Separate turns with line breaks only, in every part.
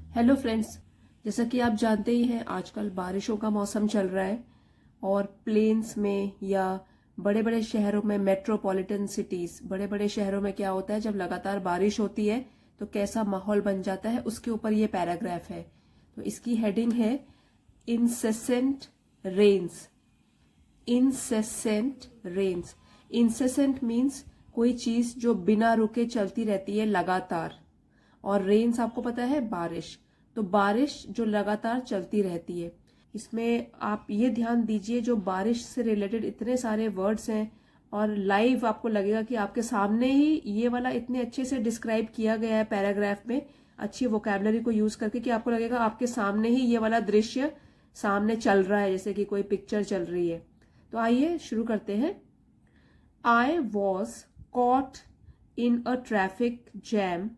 Hello friends, जैसा कि आप जानते ही हैं आजकल बारिशों का मौसम चल रहा है और प्लेन्स में या बड़े बड़े शहरों में, मेट्रोपॉलिटन सिटीज, बड़े बड़े शहरों में क्या होता है जब लगातार बारिश होती है तो कैसा माहौल बन जाता है, उसके ऊपर ये पैराग्राफ है। तो इसकी हेडिंग है incessant rains. Incessant rains. Incessant means कोई चीज जो बिना रुके चलती रहती है लगातार, और रेन्स आपको पता है बारिश। तो बारिश जो लगातार चलती रहती है, इसमें आप ये ध्यान दीजिए जो बारिश से रिलेटेड इतने सारे वर्ड्स हैं और लाइव आपको लगेगा कि आपके सामने ही ये वाला इतने अच्छे से डिस्क्राइब किया गया है पैराग्राफ में, अच्छी वोकैबुलरी को यूज करके, कि आपको लगेगा आपके सामने ही ये वाला दृश्य सामने चल रहा है, जैसे कि कोई पिक्चर चल रही है। तो आइए शुरू करते हैं। I was caught in a traffic jam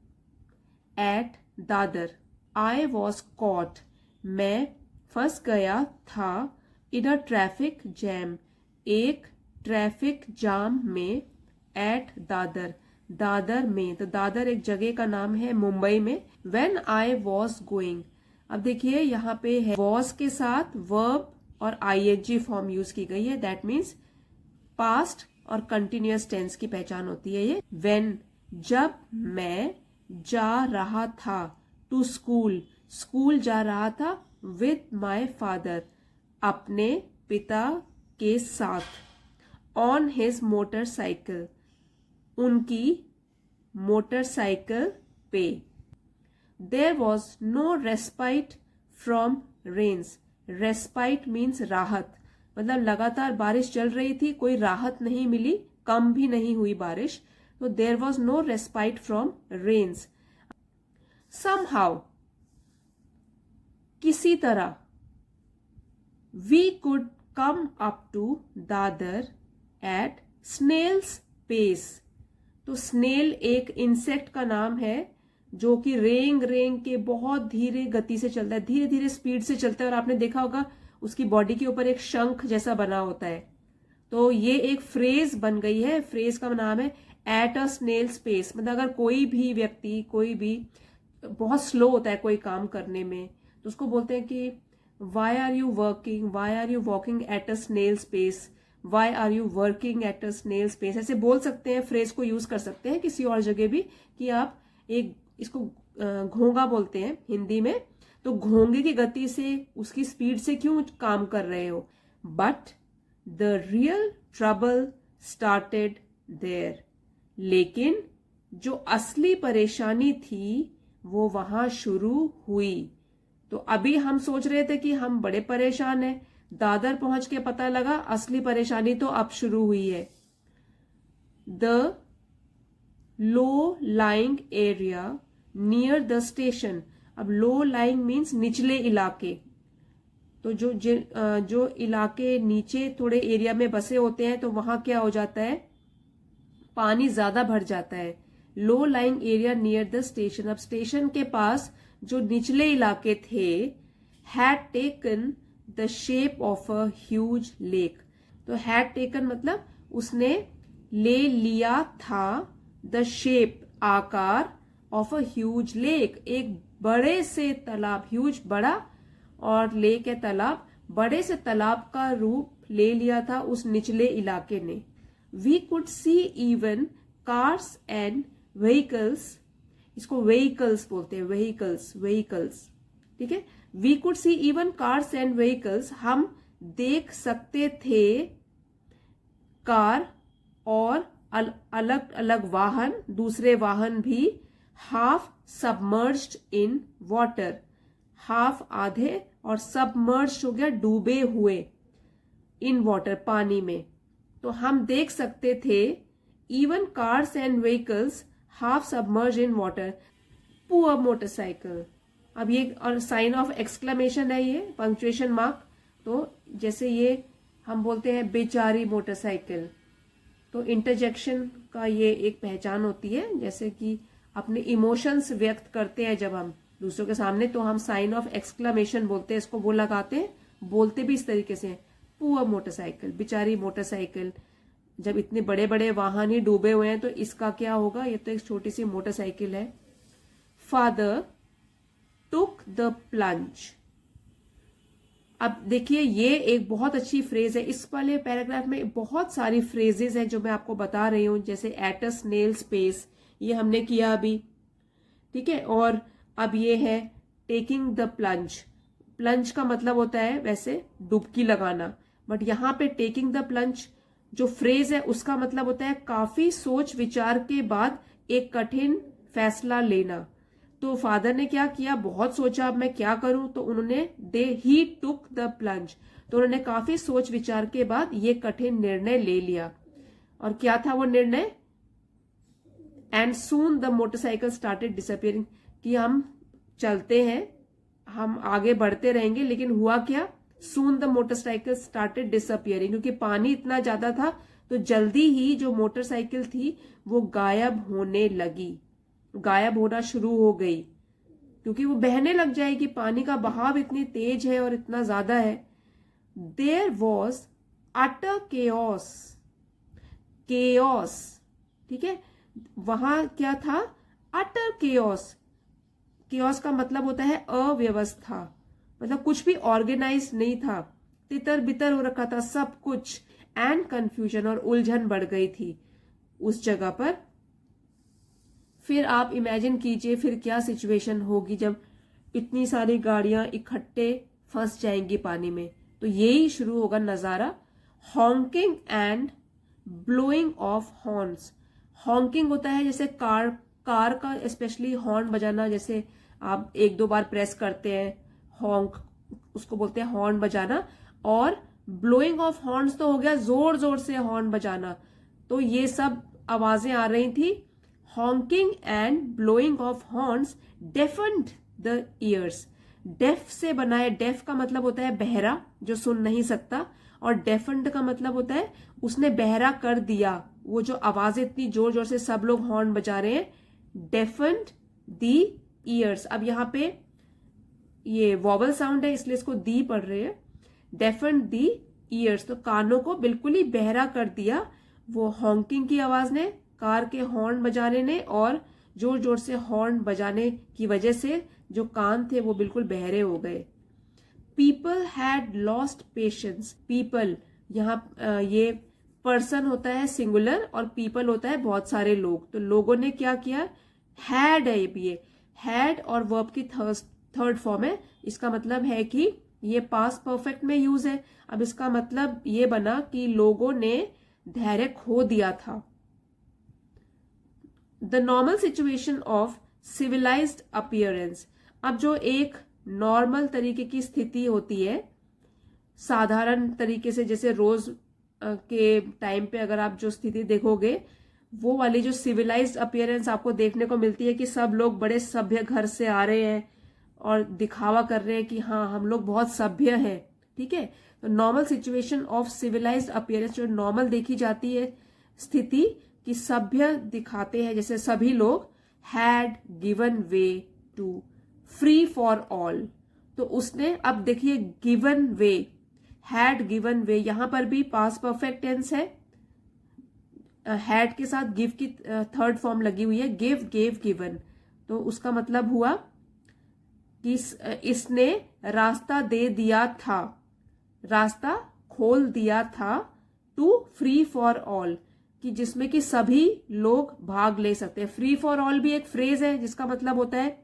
at Dadar. I was caught, मैं फंस गया था, इन अ ट्रैफिक जैम, एक ट्रैफिक जाम में, एट दादर, दादर में। तो दादर एक जगह का नाम है मुंबई में। व्हेन आई वॉज गोइंग, अब देखिए यहाँ पे है वॉज के साथ वर्ब और आईएनजी फॉर्म यूज की गई है। दैट मीन्स पास्ट और कंटिन्यूअस टेंस की पहचान होती है ये। व्हेन, जब मैं जा रहा था, टू स्कूल, स्कूल जा रहा था, विद माई फादर, अपने पिता के साथ, ऑन हिज मोटरसाइकिल, उनकी मोटरसाइकिल पे। There was no respite from rains. Respite means राहत, मतलब लगातार बारिश चल रही थी, कोई राहत नहीं मिली, कम भी नहीं हुई बारिश। तो there was no respite from rains. Somehow, किसी तरह, we could come up to Dadar at snail's pace. तो स्नेल एक इंसेक्ट का नाम है जो कि रेंग रेंग के बहुत धीरे गति से चलता है, धीरे धीरे स्पीड से चलता है, और आपने देखा होगा उसकी बॉडी के ऊपर एक शंख जैसा बना होता है। तो ये एक फ्रेज बन गई है, फ्रेज का नाम है एट अ स्नेल्स पेस। मतलब अगर कोई भी व्यक्ति, कोई भी बहुत स्लो होता है कोई काम करने में, तो उसको बोलते हैं कि why are you working, why are you walking at a snail's pace, why are you working at a snail's pace. ऐसे बोल सकते हैं, फ्रेज को यूज कर सकते हैं किसी और जगह भी, कि आप एक, इसको घोंगा बोलते हैं हिंदी में, तो घोंगे की गति से, उसकी स्पीड से क्यों काम कर रहे हो। But the real trouble started there, लेकिन जो असली परेशानी थी वो वहां शुरू हुई। तो अभी हम सोच रहे थे कि हम बड़े परेशान हैं, दादर पहुंच के पता लगा असली परेशानी तो अब शुरू हुई है। The low lying area near the station. अब लो लाइंग मीन्स निचले इलाके, तो जो इलाके नीचे थोड़े एरिया में बसे होते हैं तो वहां क्या हो जाता है, पानी ज्यादा भर जाता है। Low lying area near the station, अब स्टेशन के पास जो निचले इलाके थे, had taken the shape of a huge lake. तो हैड टेकन मतलब उसने ले लिया था, द शेप आकार, ऑफ अ ह्यूज लेक, एक बड़े से तालाब, ह्यूज बड़ा, और लेक है तालाब, बड़े से तालाब का रूप ले लिया था उस निचले इलाके ने। We could see even cars and vehicles, इसको व्हीकल्स बोलते हैं, व्हीकल्स, व्हीकल्स, ठीक है। We could see even cars and vehicles, हम देख सकते थे कार और अलग अलग वाहन, दूसरे वाहन भी, half submerged in water, half आधे, और सबमर्ज्ड हो गया डूबे हुए, इन वाटर पानी में। तो हम देख सकते थे even cars and vehicles half submerge in water, poor motorcycle. अब ये और साइन ऑफ एक्सक्लेमेशन है, ये पंक्चुएशन मार्क। तो जैसे ये हम बोलते हैं बेचारी मोटरसाइकिल, तो इंटरजेक्शन का ये एक पहचान होती है। जैसे कि अपने इमोशंस व्यक्त करते हैं जब हम दूसरों के सामने, तो हम साइन ऑफ एक्सक्लेमेशन बोलते हैं, इसको वो लगाते हैं, बोलते भी इस तरीके से, पुअर मोटरसाइकिल, बेचारी मोटरसाइकिल। जब इतने बड़े बड़े वाहन ही डूबे हुए हैं तो इसका क्या होगा, ये तो एक छोटी सी मोटरसाइकिल है। Father took the plunge। अब देखिए ये एक बहुत अच्छी फ्रेज है। इस वाले पैराग्राफ में बहुत सारी फ्रेजेस हैं जो मैं आपको बता रही हूं, जैसे एट अ स्नेल्स पेस, ये हमने किया अभी, ठीक है। और अब ये है टेकिंग द प्लंज। प्लंज का मतलब होता है वैसे डुबकी लगाना, बट यहाँ पे टेकिंग द प्लंज जो फ्रेज है उसका मतलब होता है काफी सोच विचार के बाद एक कठिन फैसला लेना। तो फादर ने क्या किया, बहुत सोचा अब मैं क्या करूं, तो उन्होंने ही टुक द प्लंज, तो उन्होंने काफी सोच विचार के बाद ये कठिन निर्णय ले लिया। और क्या था वो निर्णय, and soon the motorcycle started disappearing, कि हम चलते हैं, हम आगे बढ़ते रहेंगे, लेकिन हुआ क्या, soon the motorcycle started disappearing, क्योंकि पानी इतना ज्यादा था तो जल्दी ही जो मोटरसाइकिल थी वो गायब होने लगी, गायब होना शुरू हो गई, क्योंकि वो बहने लग जाएगी, पानी का बहाव इतनी तेज है और इतना ज्यादा है। There was utter chaos, chaos, ठीक है, वहां क्या था, अटर केओस। केओस का मतलब होता है अव्यवस्था, मतलब कुछ भी ऑर्गेनाइज नहीं था, तितर बितर हो रखा था सब कुछ, एंड कंफ्यूजन, और उलझन बढ़ गई थी उस जगह पर। फिर आप इमेजिन कीजिए फिर क्या सिचुएशन होगी जब इतनी सारी गाड़ियां इकट्ठे फंस जाएंगी पानी में। तो यही शुरू होगा नजारा, honking and blowing of horns. Honking होता है जैसे कार का स्पेशली हॉर्न बजाना, जैसे आप एक दो बार प्रेस करते हैं हॉन्क, उसको बोलते हैं हॉर्न बजाना। और ब्लोइंग ऑफ हॉर्न्स तो हो गया जोर जोर से हॉर्न बजाना। तो ये सब आवाजें आ रही थी। Honking and blowing of horns deafened the ears. Deaf से बना है, डेफ का मतलब होता है बहरा, जो सुन नहीं सकता, और डेफन्ड का मतलब होता है उसने बहरा कर दिया। वो जो आवाजें इतनी जोर जोर से सब लोग हॉर्न बजा रहे हैं, डेफन्ड द ईयर्स। अब यहाँ पे ये वॉवल साउंड है इसलिए इसको दी पढ़ रहे हैं, डेफन्ड द ईयर्स, तो कानों को बिल्कुल ही बहरा कर दिया वो हॉन्किंग की आवाज ने, कार के हॉर्न बजाने ने, और जोर जोर से हॉर्न बजाने की वजह से जो कान थे वो बिल्कुल बहरे हो गए। People had lost patience. People यहाँ ये पर्सन होता है सिंगुलर और पीपल होता है बहुत सारे लोग। तो लोगों ने क्या किया, हैड है ये हैड और वर्ब की थर्ड फॉर्म है। इसका मतलब है कि ये पास्ट परफेक्ट में यूज है। अब इसका मतलब ये बना कि लोगों ने धैर्य खो दिया था। The normal situation of civilised appearance. अब जो एक नॉर्मल तरीके की स्थिति होती है, साधारण तरीके से, जैसे रोज के टाइम पे अगर आप जो स्थिति देखोगे, वो वाली जो सिविलाइज्ड अपीयरेंस आपको देखने को मिलती है कि सब लोग बड़े सभ्य घर से आ रहे हैं और दिखावा कर रहे हैं कि हाँ हम लोग बहुत सभ्य हैं, ठीक है। तो normal situation of civilised appearance, जो नॉर्मल देखी जाती है स्थिति कि सभ्य दिखाते हैं, जैसे सभी लोग had given way to free for all. तो उसने, अब देखिए given way, had given way, यहां पर भी पास्ट परफेक्ट टेंस है, हैड के साथ गिव की थर्ड फॉर्म लगी हुई है, गिव गेव गिवन। तो उसका मतलब हुआ कि इसने रास्ता दे दिया था, रास्ता खोल दिया था, टू फ्री फॉर ऑल, कि जिसमें कि सभी लोग भाग ले सकते हैं। फ्री फॉर ऑल भी एक फ्रेज है जिसका मतलब होता है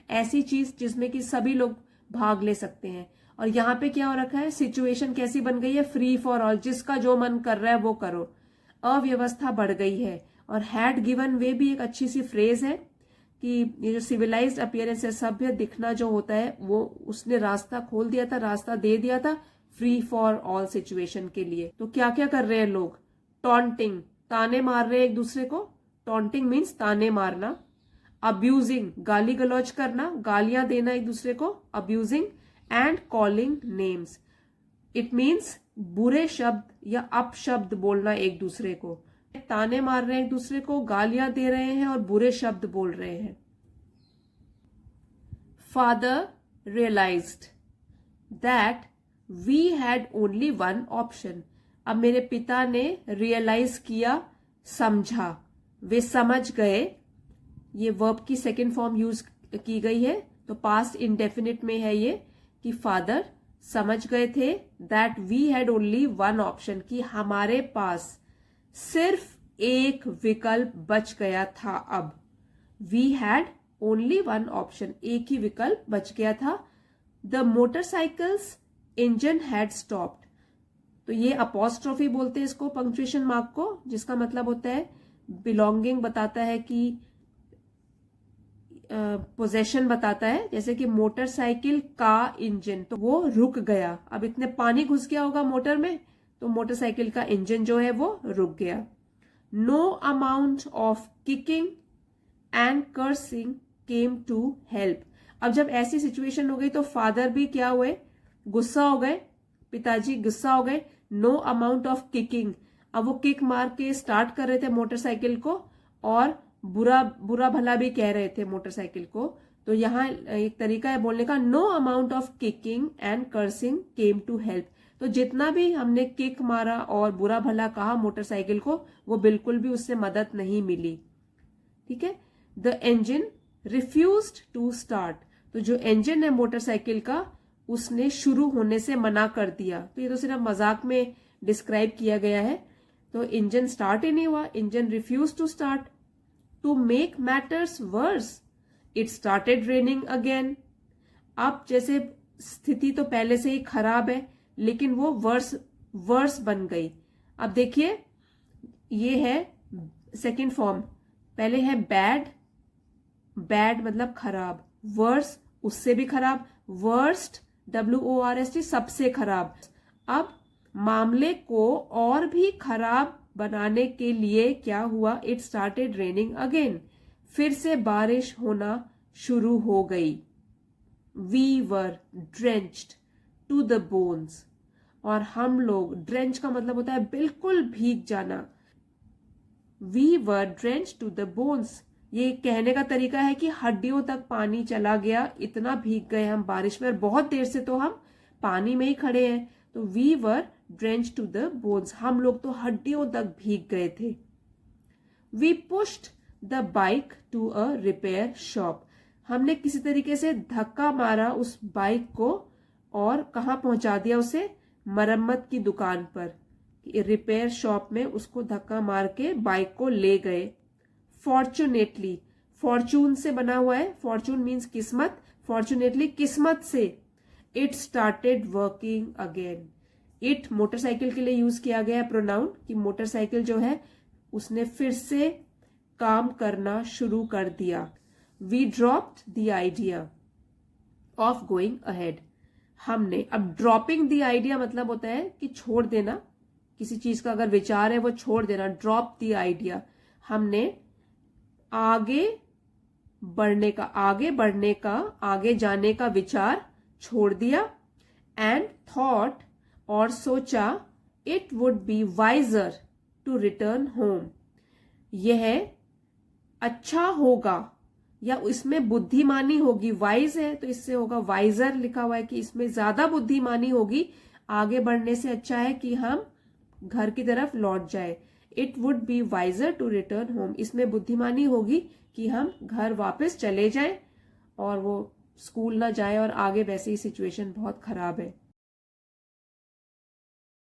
ऐसी चीज जिसमें कि सभी लोग भाग ले सकते हैं। और यहाँ पे क्या हो रखा है, सिचुएशन कैसी बन गई है, फ्री फॉर ऑल, जिसका जो मन कर रहा है वो करो, अव्यवस्था बढ़ गई है। और हैड गिवन वे भी एक अच्छी सी फ्रेज है कि ये जो सिविलाइज्ड अपीयरेंस है, सभ्य दिखना जो होता है, वो उसने रास्ता खोल दिया था, रास्ता दे दिया था फ्री फॉर ऑल सिचुएशन के लिए। तो क्या क्या कर रहे हैं लोग, टॉन्टिंग, ताने मार रहे हैं एक दूसरे को, टॉन्टिंग मीन्स ताने मारना। अब्यूजिंग, गाली गलौज करना, गालियां देना एक दूसरे को, abusing. And calling names, it means बुरे शब्द या अपशब्द बोलना एक दूसरे को। ताने मार रहे हैं एक दूसरे को, गालियां दे रहे हैं और बुरे शब्द बोल रहे हैं। Father realised that we had only one option. अब मेरे पिता ने रियलाइज किया, समझा, वे समझ गए। ये वर्ब की सेकेंड फॉर्म यूज की गई है, तो पास्ट इंडेफिनिट में है ये कि फादर समझ गए थे that we had only one option, कि हमारे पास सिर्फ एक विकल्प बच गया था। अब we had only one option, एक ही विकल्प बच गया था। The motorcycle's engine had stopped, तो ये अपॉस्ट्रोफी बोलते हैं इसको, पंक्चुएशन मार्क को, जिसका मतलब होता है बिलोंगिंग बताता है कि पोजेशन बताता है। जैसे कि मोटरसाइकिल का इंजन, तो वो रुक गया। अब इतने पानी घुस गया होगा मोटर में, तो मोटरसाइकिल का इंजन जो है वो रुक गया। No amount of kicking and cursing came to help. अब जब ऐसी सिचुएशन हो गई तो फादर भी क्या हुए, गुस्सा हो गए, पिताजी गुस्सा हो गए। नो अमाउंट ऑफ किकिंग, अब वो किक मार के स्टार्ट कर रहे थे मोटरसाइकिल को और बुरा भला भी कह रहे थे मोटरसाइकिल को। तो यहाँ एक तरीका है बोलने का, no amount of kicking and cursing came to help. तो जितना भी हमने किक मारा और बुरा भला कहा मोटरसाइकिल को, वो बिल्कुल भी उससे मदद नहीं मिली। ठीक है। The engine refused to start, तो जो इंजन है मोटरसाइकिल का उसने शुरू होने से मना कर दिया। तो ये तो सिर्फ मजाक में डिस्क्राइब किया गया है। तो इंजन स्टार्ट ही नहीं हुआ, engine refuse to start. To make matters worse it started raining again. अब जैसे स्थिति तो पहले से ही खराब है, लेकिन वो वर्स बन गई। अब देखिए ये है सेकंड फॉर्म, पहले है बैड, बैड मतलब खराब, वर्स उससे भी खराब, वर्स्ट WORST सबसे खराब। अब मामले को और भी खराब बनाने के लिए क्या हुआ, इट स्टार्टेड रेनिंग अगेन, फिर से बारिश होना शुरू हो गई। We were drenched to the bones, और हम लोग, ड्रेंच का मतलब होता है बिल्कुल भीग जाना। We were drenched to the bones, ये कहने का तरीका है कि हड्डियों तक पानी चला गया, इतना भीग गए हम बारिश में, और बहुत देर से तो हम पानी में ही खड़े हैं। तो we were drenched to the bones, हम लोग तो हड्डियों तक भीग गए थे। We pushed the bike to a repair shop, हमने किसी तरीके से धक्का मारा उस बाइक को और कहाँ पहुंचा दिया उसे, मरम्मत की दुकान पर, रिपेयर शॉप में उसको धक्का मार के बाइक को ले गए। फॉर्चुनेटली, फॉर्चून से बना हुआ है, फॉर्चून मीन्स किस्मत, फॉर्चुनेटली किस्मत से। It started working again, it motorcycle के लिए यूज किया गया है प्रोनाउन, कि मोटरसाइकिल जो है उसने फिर से काम करना शुरू कर दिया। We dropped the idea of going ahead, हमने, अब ड्रॉपिंग द आइडिया मतलब होता है कि छोड़ देना, किसी चीज का अगर विचार है वो छोड़ देना, ड्रॉप द आइडिया। हमने आगे बढ़ने का, आगे जाने का विचार छोड़ दिया। एंड थॉट, और सोचा, it would be wiser to return home, यह अच्छा होगा या इसमें बुद्धिमानी होगी, वाइज है तो इससे होगा वाइजर, लिखा हुआ है कि इसमें ज्यादा बुद्धिमानी होगी, आगे बढ़ने से अच्छा है कि हम घर की तरफ लौट जाए। It would be wiser to return home, इसमें बुद्धिमानी होगी कि हम घर वापस चले जाएं और वो स्कूल ना जाए, और आगे वैसे ही सिचुएशन बहुत खराब है।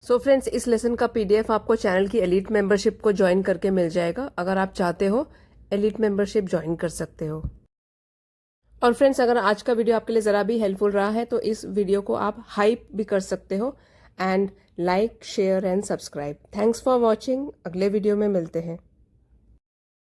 सो फ्रेंड्स, इस लेसन का PDF आपको चैनल की एलीट मेंबरशिप को ज्वाइन करके मिल जाएगा। अगर आप चाहते हो एलीट मेंबरशिप ज्वाइन कर सकते हो। और फ्रेंड्स, अगर आज का वीडियो आपके लिए जरा भी हेल्पफुल रहा है तो इस वीडियो को आप हाइप भी कर सकते हो, and like, share and subscribe. Thanks for watching, अगले वीडियो में मिलते हैं।